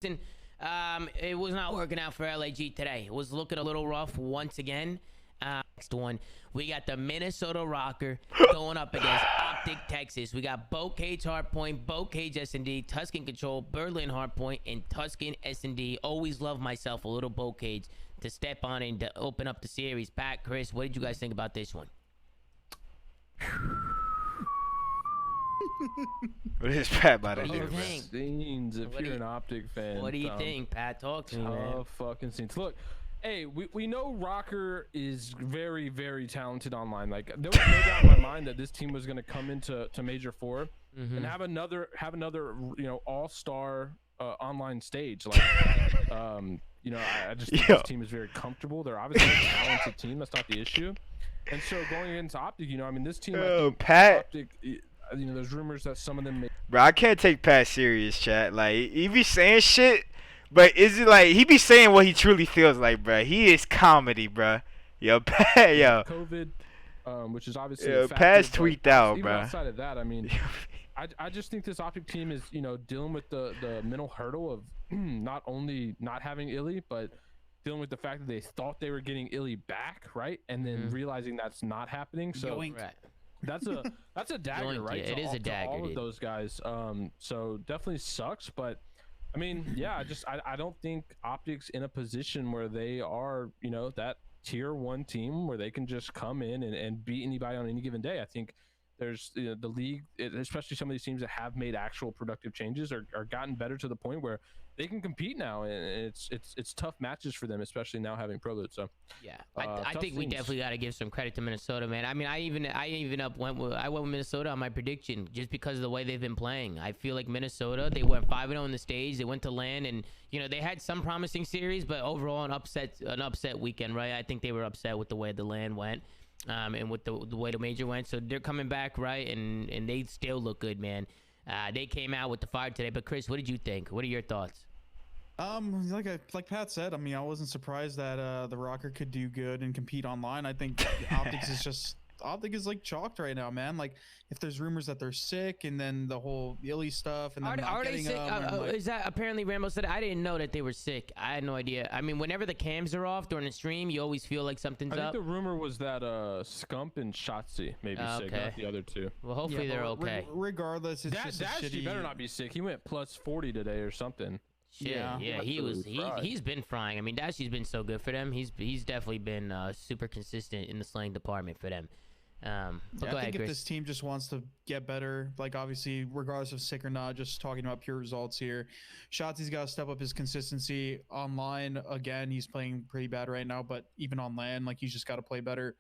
It was not working out for LAG today. It was looking a little rough once again. Next one, we got the Minnesota Rocker going up against OpTic Texas. We got Bocage Hardpoint, Bocage S&D, Tuscan Control, Berlin Hardpoint, and Tuscan S&D. Always love myself a little Bocage to step on and to open up the series. Pat, Chris, what did you guys think about this one? What is Pat about to What do you do, think? Scenes, if What do you're you- an OpTic fan. What do you think, Pat? Talk to me, man. Fucking scenes. Look, hey, we know Rocker is very, very talented online. Like, there was no doubt in my mind that this team was going to come into Major Four and have another all-star online stage. Like, I just think this team is very comfortable. They're obviously a talented team. That's not the issue. And so going against OpTic, this team, I think Pat. OpTic, there's rumors that some of them may. Bro, I can't take Pat serious, chat. Like, he be saying shit, but is it like he be saying what he truly feels like, bro? He is comedy, bro. Yo, Pat, yo. COVID, which is obviously Yo, a factor, Pat's but tweaked out, even bro. outside of that, I just think this OpTic team is, dealing with the mental hurdle of not only not having Illy, but dealing with the fact that they thought they were getting Illy back, right? And then realizing that's not happening. So that's a dagger, right? It is a dagger, to all of dude. those guys. So definitely sucks, but yeah, I don't think OpTic's in a position where they are, that tier 1 team where they can just come in and beat anybody on any given day. I think there's the league, especially some of these teams that have made actual productive changes, are gotten better to the point where they can compete now, and it's tough matches for them, especially now having Prelude. So yeah, I think we definitely got to give some credit to Minnesota, man. I mean, I went with Minnesota on my prediction just because of the way they've been playing. I feel like Minnesota, they went 5-0 in the stage. They went to LAN, and they had some promising series, but overall an upset weekend, right? I think they were upset with the way the LAN went. And with the way the major went, so they're coming back, right? And they still look good, man. They came out with the fire today. But Chris, what did you think? What are your thoughts? Like Pat said, I wasn't surprised that the Rocker could do good and compete online. I think OpTic is like chalked right now, man. Like, if there's rumors that they're sick, and then the whole Illy stuff, and then Are they sick? Is that apparently Rambo said? I didn't know that they were sick. I had no idea. I mean, whenever the cams are off during the stream, you always feel like something's up. I think the rumor was that Scump and Shotzi may be sick, not the other two. Well, hopefully they're okay. Regardless, it's just a shitty. Better not be sick. He went plus 40 today or something. Yeah, he's been frying. I mean, Dashy's been so good for them. He's definitely been super consistent in the slaying department for them. I think if this team just wants to get better, like, obviously regardless of sick or not, just talking about pure results here, Shotzi's got to step up his consistency online. Again, he's playing pretty bad right now, but even on LAN, like, he's just got to play better.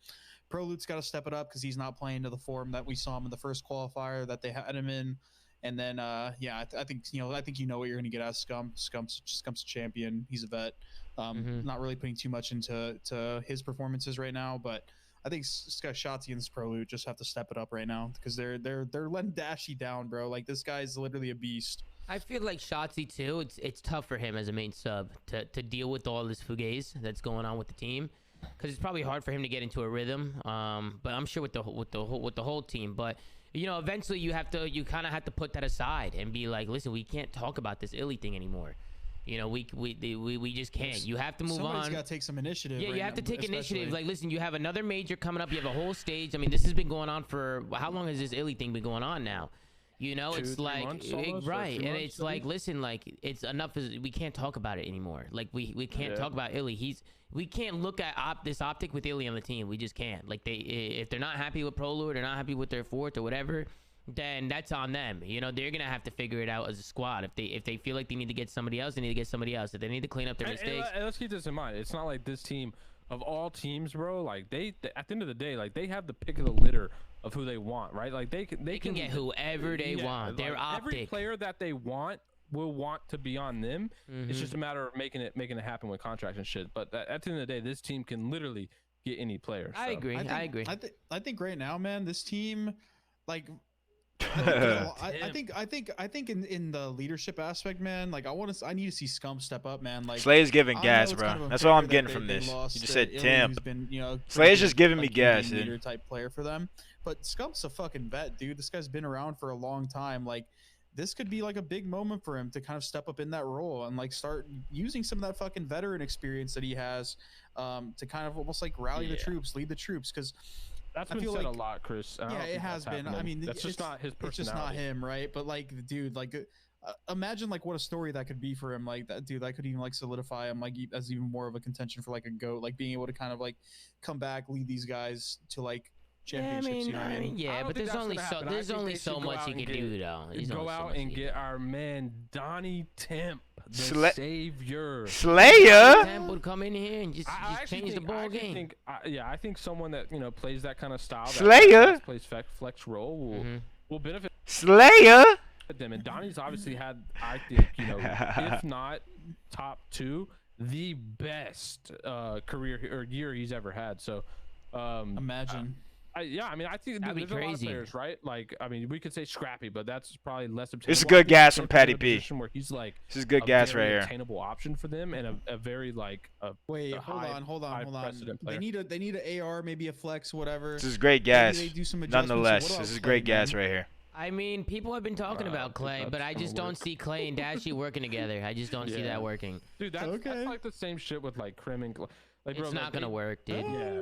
Prelude's got to step it up because he's not playing to the form that we saw him in the first qualifier that they had him in. And then I think what you're gonna get out of Scump. Scump's a champion. He's a vet. Not really putting too much into his performances right now, but I think Shotzi and this Prelude just have to step it up right now because they're letting Dashy down, bro. Like, this guy's literally a beast. I feel like Shotzi too. It's tough for him as a main sub to deal with all this fugazi that's going on with the team, because it's probably hard for him to get into a rhythm. But I'm sure with the whole team. But eventually you kind of have to put that aside and be like, listen, we can't talk about this Illy thing anymore. We just can't. You have to move on. Somebody's got to take some initiative. Yeah, right you have to now, take especially. initiative. Like, listen, you have another major coming up. You have a whole stage. I mean, this has been going on for how long has this Illy thing been going on now? It's like right, and it's like, listen, like, it's enough. We can't talk about it anymore. Like, we can't talk about Illy. We can't look at this OpTic with Illy on the team. We just can't. Like, if they're not happy with Prelude, they're not happy with their fourth or whatever, then that's on them. They're gonna have to figure it out as a squad. If they feel like they need to get somebody else, they need to get somebody else. If they need to clean up their mistakes. And let's keep this in mind. It's not like this team, of all teams, bro, like, they at the end of the day, like, they have the pick of the litter of who they want, right? Like, they can get whoever they want. They're OpTic. Every player that they want will want to be on them. It's just a matter of making it happen with contracts and shit. But at the end of the day, this team can literally get any player. So. I agree. I think right now, man, this team, like, I think in the leadership aspect, man, like, I need to see Scump step up, man. Like, Slay's giving gas, bro. That's all I'm getting from this. You just said Temp. Slay's just giving me gas, dude. Leader type player for them, but Scump's a fucking vet, dude. This guy's been around for a long time. Like, this could be like a big moment for him to kind of step up in that role and like start using some of that fucking veteran experience that he has to kind of almost like rally the troops, lead the troops. Because that's been said a lot, Chris. Yeah, it has been. Happening. I mean, that's just not his personality. It's just not him, right? But like, dude, like, imagine like what a story that could be for him. Like that, dude, that could even like solidify him like as even more of a contention for like a GOAT. Like being able to kind of like come back, lead these guys to like championships. But there's only so much he can do though. Go out and get our man Donnie Temp, the savior. Slayer. Temp would come in here and just change the ball game. I think someone that plays that kind of style, Slayer, plays flex role will benefit. Slayer. Them, and Donnie's obviously had, I think, if not top 2, the best career or year he's ever had. So imagine. I think there's a lot of players, right? Like, I mean, we could say Scrappy, but that's probably less obtainable. This is good gas from Patty P. Where he's like, this is good gas right here. Attainable option for them, and a very like wait, hold on. They need an AR, maybe a flex, whatever. This is great gas. Nonetheless, this is great gas right here. I mean, people have been talking about Clay, but I just don't see Clay and Dashy working together. I just don't see that working. Dude, that's like the same shit with like Krim and Clay. Like, it's not gonna work, dude. Yeah.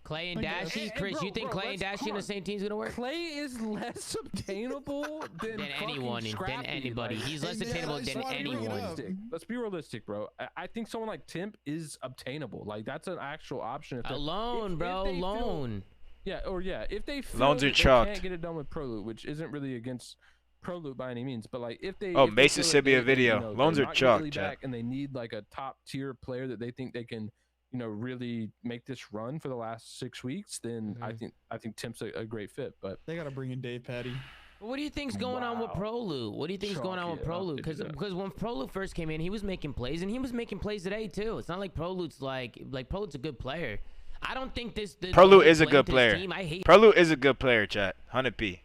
Clay and Dashy, Chris, you think Clay and Dashy in the same team's gonna work? Clay is less obtainable than anyone, than anybody. He's less obtainable than anyone. Let's be realistic, bro. I think someone like Temp is obtainable. Like that's an actual option. Alone, bro, alone. If they feel loans are they chalked. can't get it done with Pro Loot, which isn't really against Pro Loot by any means, but like if they Mason sent me a video. Loans are chalked, and they need like a top tier player that they think they can, really make this run for the last 6 weeks, then I think Temp's a great fit. But they gotta bring in Dave Patty. What do you think's going on with Pro Loot? What do you think's going on with Pro Loot? Because when Pro Loot first came in, he was making plays, and he was making plays today too. It's not like Pro Loot's like Pro Loot's a good player. I don't think Pro Loot is a good player. Pro Loot is a good player, chat. 100p.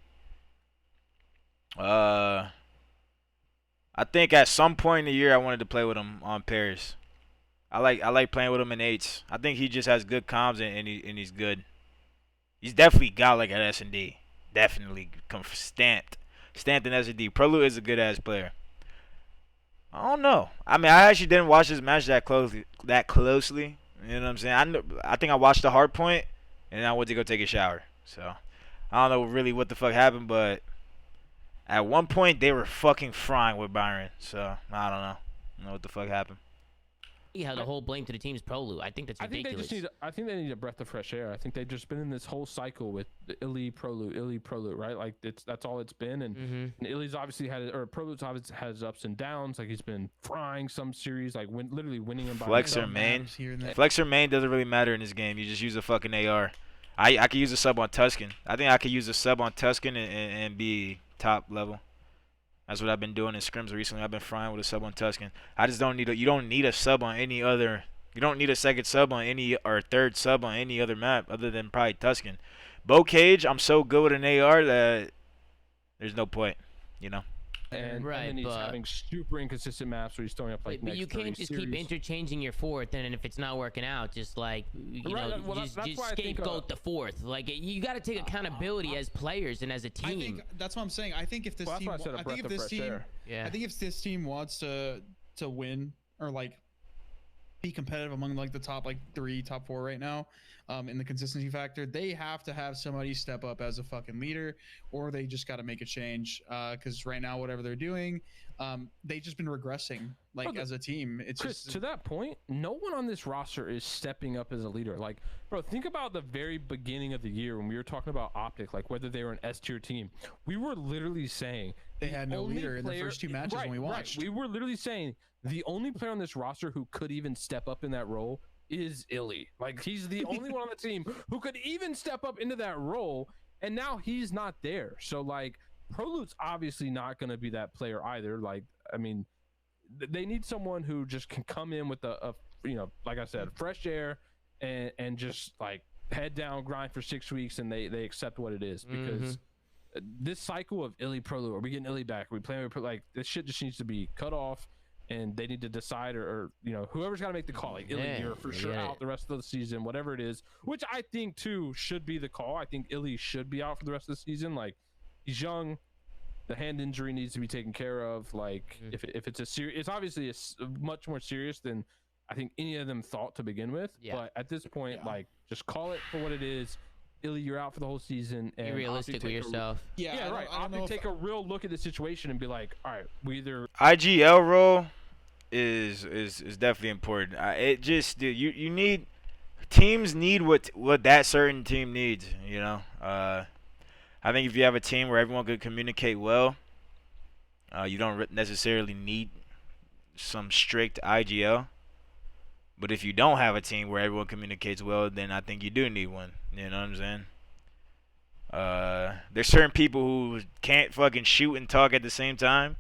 I think at some point in the year I wanted to play with him on pairs. I like playing with him in 8s. I think he just has good comms and he's good. He's definitely got like an S&D. Definitely stamped in S&D. Pro Loot is a good ass player. I don't know. I mean, I actually didn't watch this match that closely. You know what I'm saying? I think I watched the hard point, and I went to go take a shower. So, I don't know really what the fuck happened, but at one point, they were fucking frying with Byron. So, I don't know what the fuck happened. You have the whole blame to the team's Pro Loot. I think that's ridiculous. I think they need a breath of fresh air. I think they've just been in this whole cycle with the Illy Pro Loot, right? Like that's all it's been. And Illy's obviously Pro Loot's obviously has ups and downs. Like he's been frying some series, like literally winning them by Flexor main. Flexor main doesn't really matter in this game. You just use a fucking AR. I could use a sub on Tuscan. I think I could use a sub on Tuscan and be top level. That's what I've been doing in scrims recently. I've been frying with a sub on Tuscan. I just don't need you don't need a sub on any other. You don't need a second sub on any or third sub on any other map other than probably Tuscan. Bow Cage, I'm so good with an AR that there's no point, And then he's having super inconsistent maps where he's throwing up like. But you can't just keep interchanging your fourth, and if it's not working out, just like just scapegoat the fourth. Like you got to take accountability as players and as a team. I think that's what I'm saying. I think if this team, I think if this team wants to win or like be competitive among like the top like 3, top 4 right now, in the consistency factor, they have to have somebody step up as a fucking leader, or they just got to make a change. Because right now, whatever they're doing, they've just been regressing as a team. It's Chris, just to that point, no one on this roster is stepping up as a leader. Like, bro, think about the very beginning of the year when we were talking about OpTic, like whether they were an S tier team. We were literally saying they had no leader in the first 2 matches when we watched. We were literally saying the only player on this roster who could even step up in that role is Illy. Like he's the only one on the team who could even step up into that role, and now he's not there. So like Pro Loot's obviously not going to be that player either. Like I mean, they need someone who just can come in with a like I said, fresh air and just like head down, grind for 6 weeks, and they accept what it is. Because this cycle of Illy Pro Loot, are we getting Illy back? Are we playing like this shit just needs to be cut off. And they need to decide, or whoever's got to make the call. Like Illy, you're for sure out the rest of the season, whatever it is. Which I think too should be the call. I think Illy should be out for the rest of the season. Like he's young, the hand injury needs to be taken care of. Like if it's a serious, it's obviously much more serious than I think any of them thought to begin with. Yeah. But at this point, like just call it for what it is. Illy, you're out for the whole season. And be realistic with yourself. Yeah, right. OpTic take a real look at the situation and be like, all right, we either IGL role is definitely important. It just you need teams need what that certain team needs. You know, I think if you have a team where everyone could communicate well, you don't necessarily need some strict IGL. But if you don't have a team where everyone communicates well, then I think you do need one. You know what I'm saying? There's certain people who can't fucking shoot and talk at the same time,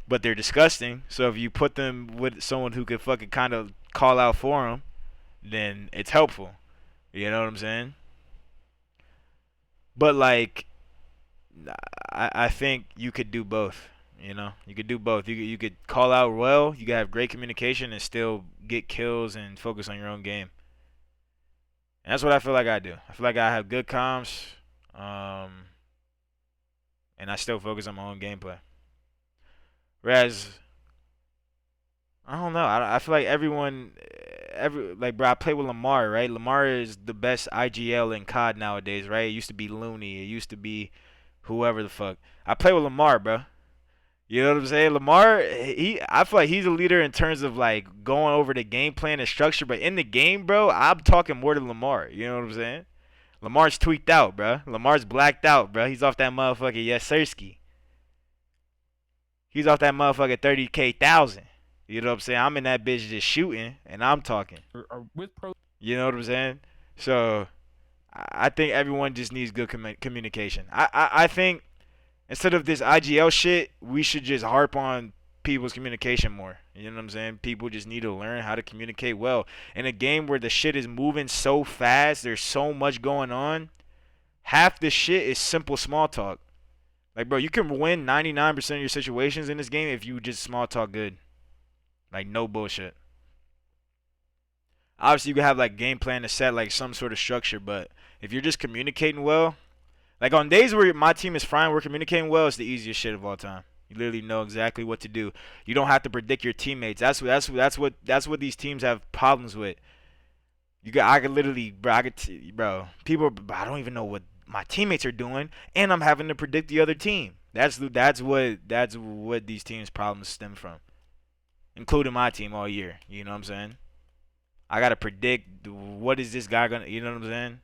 but they're disgusting. So if you put them with someone who could fucking kind of call out for them, then it's helpful. You know what I'm saying? But like, I think you could do both. You know, you could do both. You could call out well. You could have great communication and still get kills and focus on your own game. And that's what I feel like I do. I feel like I have good comms, and I still focus on my own gameplay. Whereas, I don't know. I feel like bro, I play with Lamar, right? Lamar is the best IGL in COD nowadays, right? It used to be Looney. It used to be whoever the fuck. I play with Lamar, bro. You know what I'm saying? Lamar, I feel like he's a leader in terms of like going over the game plan and structure. But in the game, bro, I'm talking more to Lamar. You know what I'm saying? Lamar's tweaked out, bro. Lamar's blacked out, bro. He's off that motherfucking yes sirski. He's off that motherfucking 30,000. You know what I'm saying? I'm in that bitch just shooting and I'm talking. You know what I'm saying? So I think everyone just needs good communication. I think instead of this IGL shit, we should just harp on people's communication more. You know what I'm saying? People just need to learn how to communicate well. In a game where the shit is moving so fast, there's so much going on, half the shit is simple small talk. Like, bro, you can win 99% of your situations in this game if you just small talk good. Like, no bullshit. Obviously, you can have, like, game plan to set, like, some sort of structure, but if you're just communicating well, like on days where my team is fine, we're communicating well, it's the easiest shit of all time. You literally know exactly what to do. You don't have to predict your teammates. That's what these teams have problems with. I could literally, bro, people, I don't even know what my teammates are doing, and I'm having to predict the other team. That's what these teams' problems stem from, including my team all year. You know what I'm saying? I gotta predict what is this guy gonna, you know what I'm saying?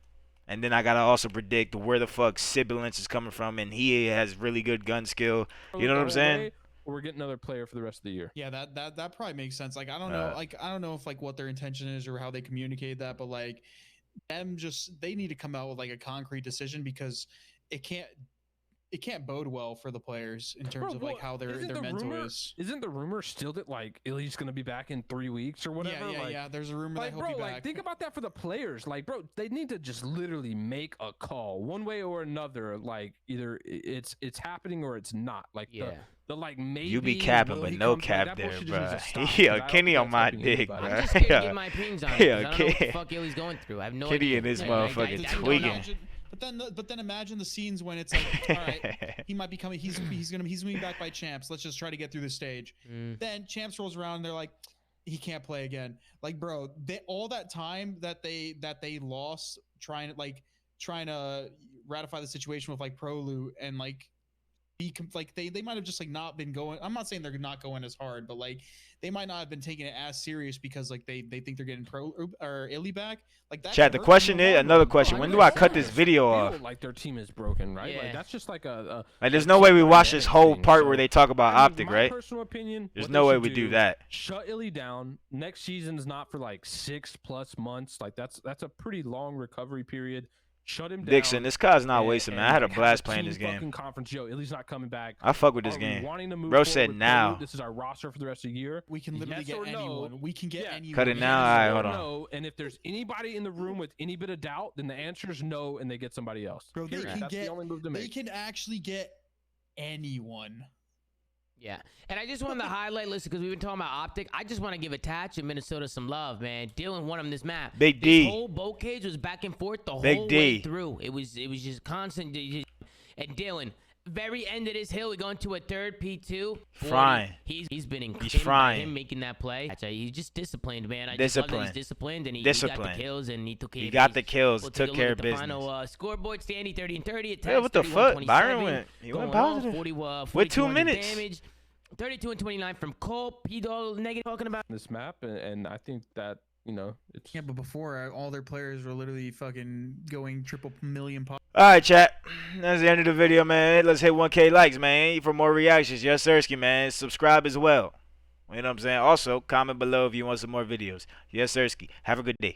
And then I gotta also predict where the fuck Sibilance is coming from, and he has really good gun skill. You know what I'm saying? We're getting another player for the rest of the year. Yeah, that probably makes sense. Like I don't know, I don't know if like what their intention is or how they communicate that, but like they need to come out with like a concrete decision because it can't bode well for the players in terms of like how their mental is. Isn't the rumor still that like Illy's gonna be back in 3 weeks or whatever? Yeah. There's a rumor like, that he'll be back. Like, think about that for the players. Like, bro, they need to just literally make a call one way or another. Like, either it's happening or it's not. Like, the like maybe you be capping, but no cap there, bro. Yeah, Kenny on my dick, bro. I'm just can't get my opinions on it. I don't know what the fuck Illy's going through. I have no idea. Kenny and his motherfucking tweaking. But then imagine the scenes when it's like, all right, he might be coming. He's gonna be back by Champs. Let's just try to get through the stage. Then Champs rolls around and they're like, he can't play again. Like, bro, all that time that they lost trying to ratify the situation with like Pro Loot and like they might have just like not been going. I'm not saying they're not going as hard, but like they might not have been taking it as serious because like they think they're getting Pro or Illy back. Like that. Chat. The question is another question. When do I cut this video off? Like their team is broken, right? Yeah. Like that's just like a like there's no way we watch this whole part where they talk about OpTic, right? Personal opinion. There's no way we do that. Shut Illy down. Next season's not for like 6+ months. Like that's a pretty long recovery period. Shut him down. Dixon, this guy's not wasting, man. I had a blast playing this game. Conference, yo, Illy's not coming back. I fuck with this game. Bro said now. This is our roster for the rest of the year. We can literally get anyone. We can get anyone. Cut it now. All right, hold on. No, and if there's anybody in the room with any bit of doubt, then the answer is no, and they get somebody else. Bro, they can actually get anyone. Yeah, and I just wanted to highlight, listen, because we've been talking about OpTic. I just want to give Attach in Minnesota some love, man. Dylan won him this map. Big D. The whole boat cage was back and forth the whole way through. It was just constant. And Dylan, very end of this hill, we're going to a third P2. Frying. He's been incredible. He's frying. Him making that play. He's just disciplined, man. I disciplined. just love that he's disciplined, and he got the kills, and he took care. He got the kills. We'll took care of business. Final scoreboard: Standy 30-30. Yeah, what the fuck? Byron went. He went positive. 40, with 2 minutes. Damage. 32 and 29 from Cole. P-Dog negative talking about this map, and I think that, you know, it's yeah. But before, all their players were literally fucking going triple million pop. All right, chat. That's the end of the video, man. Let's hit 1K likes, man. For more reactions, yes, Sirski, man. Subscribe as well. You know what I'm saying? Also, comment below if you want some more videos. Yes, Sirski. Have a good day.